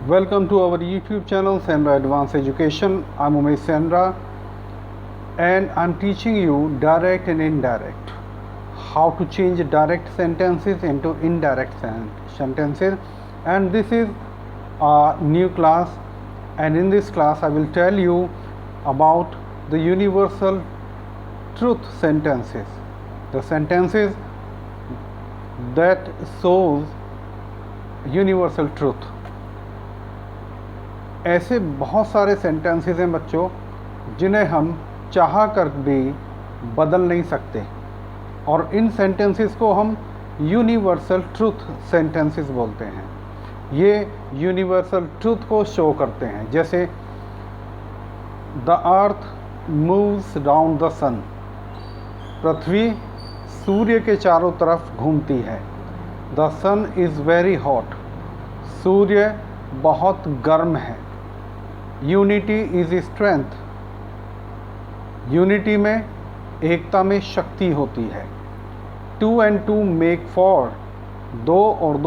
Welcome to our YouTube channel Sandra Advanced Education. I'm Umesh Sandra and I'm teaching you direct and indirect. How to change direct sentences into indirect sentences. And this is a new class, and in this class I will tell you about the universal truth sentences. The sentences that shows universal truth. ऐसे बहुत सारे sentences हैं बच्चों जिन्हें हम चाह कर भी बदल नहीं सकते, और इन सेंटेंसेस को हम यूनिवर्सल ट्रूथ सेंटेंसेस बोलते हैं। ये यूनिवर्सल ट्रूथ को शो करते हैं, जैसे the earth moves round the sun. पृथ्वी सूर्य के चारों तरफ घूमती है। The sun is very hot. सूर्य बहुत गर्म है। Unity is strength. यूनिटी में, एकता में शक्ति होती है। 2 and 2 मेक 4। दो और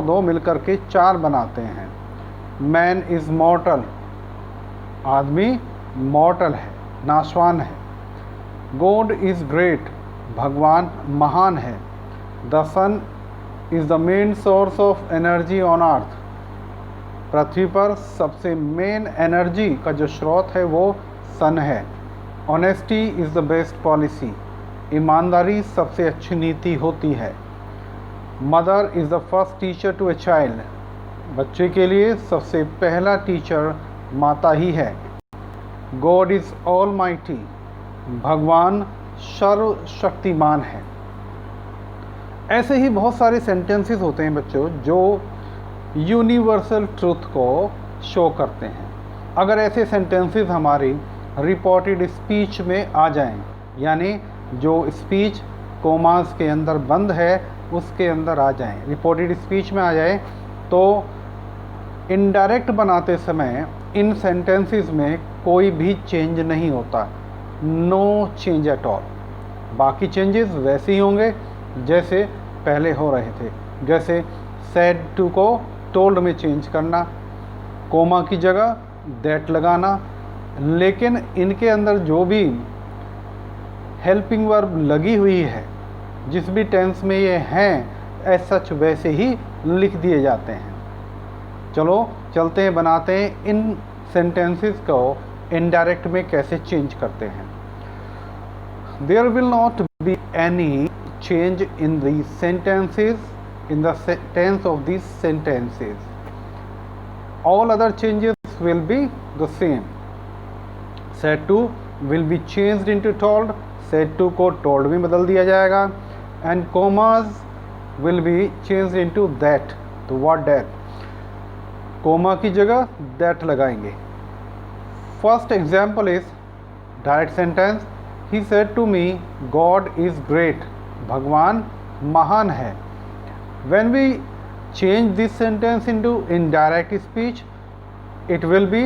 दो मिलकर के 4 बनाते हैं। Man is mortal. आदमी मॉर्टल है, नाशवान है। God is great. भगवान महान है। The sun is the main source of energy on earth. पृथ्वी पर सबसे मेन एनर्जी का जो स्रोत है वो सन है। Honesty is the best policy. ईमानदारी सबसे अच्छी नीति होती है। Mother is the first teacher to a child. बच्चे के लिए सबसे पहला टीचर माता ही है। God is almighty. भगवान सर्वशक्तिमान है। ऐसे ही बहुत सारे सेंटेंसेस होते हैं बच्चों जो यूनिवर्सल ट्रूथ को शो करते हैं। अगर ऐसे सेंटेंसेस हमारी रिपोर्टेड स्पीच में आ जाएं, यानी जो स्पीच कोमास के अंदर बंद है उसके अंदर आ जाएं, रिपोर्टेड स्पीच में आ जाए, तो इनडायरेक्ट बनाते समय इन सेंटेंसेस में कोई भी चेंज नहीं होता। No change at all. बाकी चेंजेस वैसे ही होंगे जैसे पहले हो रहे थे, जैसे सेड टू को टोल्ड में चेंज करना, कोमा की जगह दैट लगाना, लेकिन इनके अंदर जो भी हेल्पिंग वर्ब लगी हुई है, जिस भी टेंस में ये हैं, एज सच वैसे ही लिख दिए जाते हैं। चलो चलते हैं, बनाते हैं इन सेंटेंसेस को इनडायरेक्ट में कैसे चेंज करते हैं। There will not be any change in the sentences, in the tense of these sentences. All other changes will be the same. Said to will be changed into told. Said to को told में बदल दिया जाएगा, and commas will be changed into that. तो what that? Coma की जगह that लगाएंगे। First example is direct sentence. He said to me, God is great. भगवान महान है। When we change this sentence into indirect speech, it will be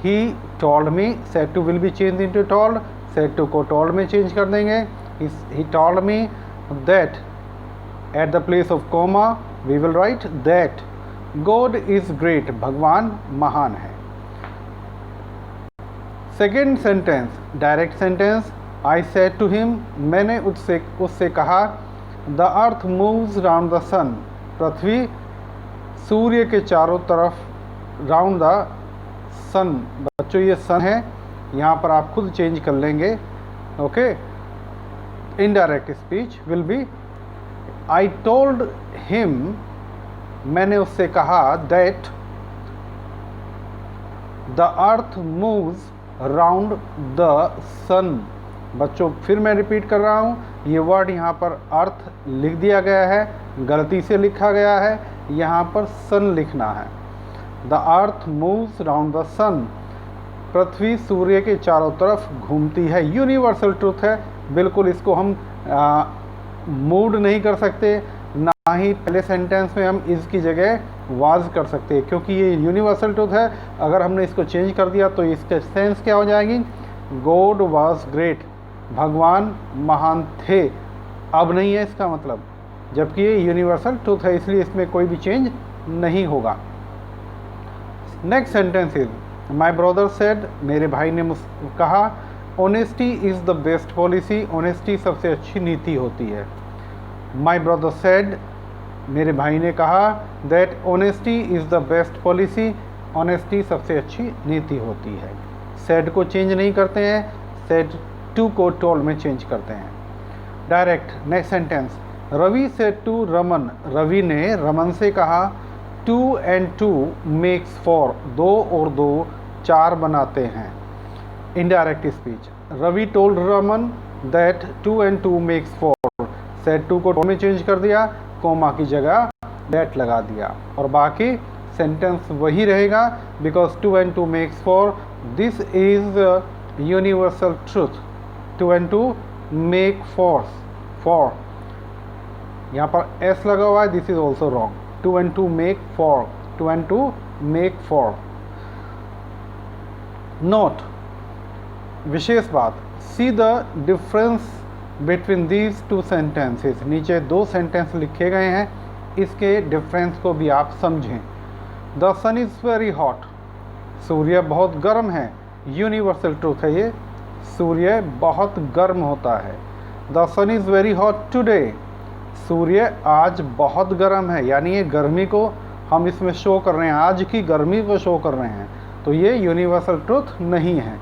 he told me. Said to will be changed into told. Said to को told में change कर देंगे। He told me that. At the place of comma we will write that. God is great. भगवान महान है। Second sentence, direct sentence. I said to him, मैंने उससे कहा, the earth moves round the sun. पृथ्वी सूर्य के चारों तरफ, round the sun। बच्चों ये sun है, यहाँ पर आप खुद चेंज कर लेंगे। Okay, indirect speech will be I told him, मैंने उससे कहा that the earth moves round the sun। बच्चों फिर मैं रिपीट कर रहा हूँ, ये वर्ड यहाँ पर अर्थ लिख दिया गया है, गलती से लिखा गया है, यहाँ पर सन लिखना है। The earth moves round the sun. पृथ्वी सूर्य के चारों तरफ घूमती है। यूनिवर्सल ट्रूथ है, बिल्कुल इसको हम मूड नहीं कर सकते, ना ही पहले सेंटेंस में हम इसकी जगह वाज कर सकते, क्योंकि ये यूनिवर्सल ट्रूथ है। अगर हमने इसको चेंज कर दिया तो इसके सेंस क्या हो जाएगी? God was great. भगवान महान थे। अब नहीं है इसका मतलब, जबकि ये यूनिवर्सल ट्रूथ है, इसलिए इसमें कोई भी चेंज नहीं होगा। Next sentence is my brother said, मेरे भाई ने कहा, honesty is the best policy, honesty सबसे अच्छी नीति होती है। माई ब्रदर सेड, मेरे भाई ने कहा, that honesty is the best policy, honesty सबसे अच्छी नीति होती है। सेड को चेंज नहीं करते हैं, सेड टू को टोल्ड में चेंज करते हैं। Direct next sentence, Ravi said to Raman, Ravi ने रमन से कहा, 2 and 2 makes 4, 2 और 2 4 बनाते हैं। Indirect speech, Ravi told Raman that 2 and 2 makes 4, said to को में चेंज कर दिया, कोमा की जगह दैट लगा दिया, और बाकी सेंटेंस वही रहेगा, because 2 and 2 makes 4, this is universal truth. 2 and 2 make 4, यहाँ पर एस लगा हुआ है, this is also wrong. 2 and 2 make 4, 2 and 2 make 4। Note, विशेष बात, see the difference between these two sentences, नीचे 2 सेंटेंस लिखे गए हैं, इसके डिफरेंस को भी आप समझें। The sun is very hot, सूर्य बहुत गर्म है, यूनिवर्सल ट्रूथ है ये, सूर्य बहुत गर्म होता है। The sun is very hot today, सूर्य आज बहुत गर्म है, यानी ये गर्मी को हम इसमें शो कर रहे हैं, आज की गर्मी को शो कर रहे हैं, तो ये यूनिवर्सल ट्रूथ नहीं है।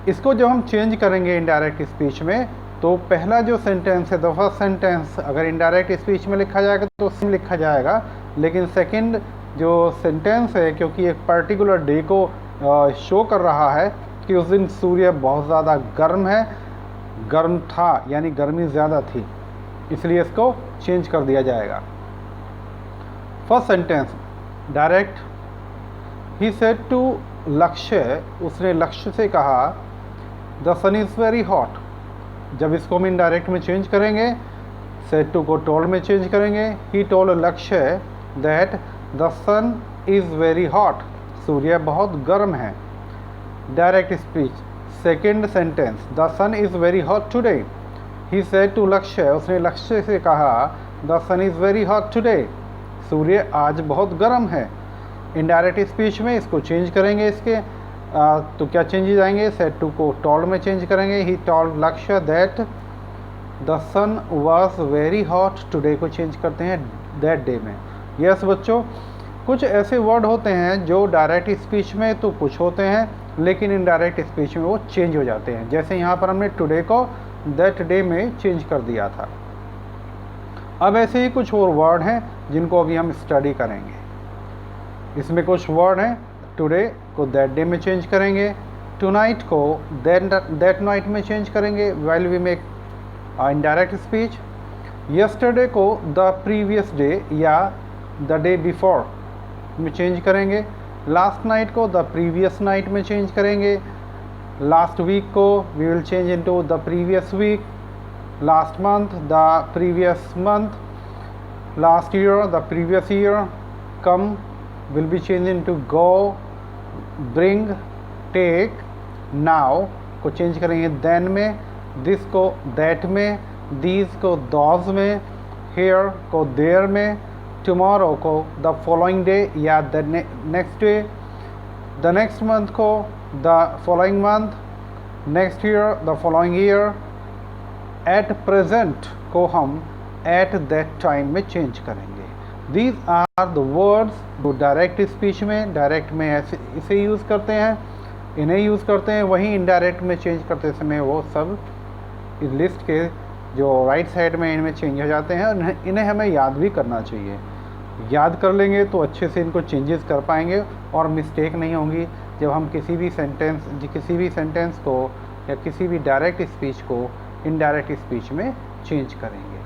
इसको जब हम चेंज करेंगे इनडायरेक्ट स्पीच में, तो पहला जो सेंटेंस है, द फर्स्ट सेंटेंस अगर इनडायरेक्ट स्पीच में लिखा जाएगा तो सेम लिखा जाएगा, लेकिन सेकंड जो सेंटेंस है, क्योंकि एक पर्टिकुलर डे को शो कर रहा है कि उस दिन सूर्य बहुत ज़्यादा गर्म था, यानी गर्मी ज़्यादा थी, इसलिए इसको चेंज कर दिया जाएगा। First sentence direct, he said to Lakshya, उसने लक्ष्य से कहा, the sun is very hot, जब इसको हम इनडायरेक्ट में चेंज करेंगे, सेड टू को टोल्ड में चेंज करेंगे, he told Lakshya that the sun is very hot, सूर्य बहुत गर्म है। Direct speech second sentence, the sun is very hot today, he said to Lakshya, उसने लक्ष्य से कहा, the sun is very hot today, सूर्य आज बहुत गर्म है। इनडायरेक्ट स्पीच में इसको चेंज करेंगे, इसके तो क्या चेंजेस आएंगे, सेड टू को टोल्ड में चेंज करेंगे, he told Lakshya that the sun was very hot today को चेंज करते हैं दैट डे में। यस बच्चों, कुछ ऐसे वर्ड होते हैं जो डायरेक्ट स्पीच में तो कुछ होते हैं, लेकिन इनडायरेक्ट स्पीच में वो चेंज हो जाते हैं। जैसे यहाँ पर हमने टुडे को दैट डे में चेंज कर दिया था। अब ऐसे ही कुछ और वर्ड हैं जिनको अभी हम स्टडी करेंगे। इसमें कुछ वर्ड हैं, टुडे को दैट डे में चेंज करेंगे, टुनाइट को दैट नाइट में चेंज करेंगे while we make indirect speech, yesterday को द प्रीवियस डे या द डे बिफोर में चेंज करेंगे, लास्ट नाइट को द प्रीवियस नाइट में चेंज करेंगे, लास्ट वीक को we will change into the previous week, last month the previous month, last year the previous year, come will be change into go, bring, take, now को change करेंगे then में, this को that में, these को those में, here को there में, tomorrow को द फॉलोइंग डे या the next day, the next month को the following month, next year the following year, at present को हम एट दैट टाइम में चेंज करेंगे। दीज आर द वर्ड्स जो डायरेक्ट स्पीच में, डायरेक्ट में ऐसे इसे यूज़ करते हैं, इन्हें यूज़ करते हैं, वहीं इनडायरेक्ट में चेंज करते समय वो सब इस लिस्ट के जो राइट साइड में इनमें चेंज हो जाते हैं, और इन्हें हमें याद भी करना चाहिए। याद कर लेंगे तो अच्छे से इनको चेंजेस कर पाएंगे और मिस्टेक नहीं होंगी जब हम किसी भी सेंटेंस को या किसी भी डायरेक्ट स्पीच को इनडायरेक्ट स्पीच में चेंज करेंगे।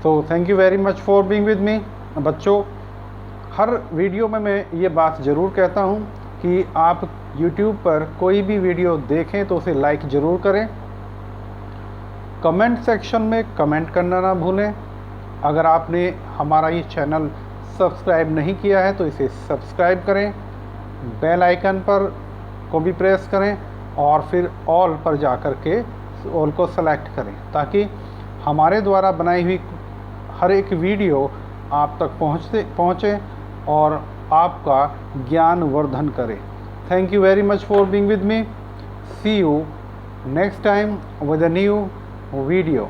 तो thank you very much for being with मी। बच्चों, हर वीडियो में मैं ये बात ज़रूर कहता हूँ कि आप YouTube पर कोई भी वीडियो देखें तो उसे लाइक ज़रूर करें, कमेंट सेक्शन में कमेंट करना ना भूलें। अगर आपने हमारा ये चैनल सब्सक्राइब नहीं किया है तो इसे सब्सक्राइब करें, बेल आइकन पर को भी प्रेस करें और फिर ऑल पर जा कर के ऑल को सेलेक्ट करें, ताकि हमारे द्वारा बनाई हुई हर एक वीडियो आप तक पहुँचे और आपका ज्ञान वर्धन करे। Thank you very much for being with me. See you next time with a new video.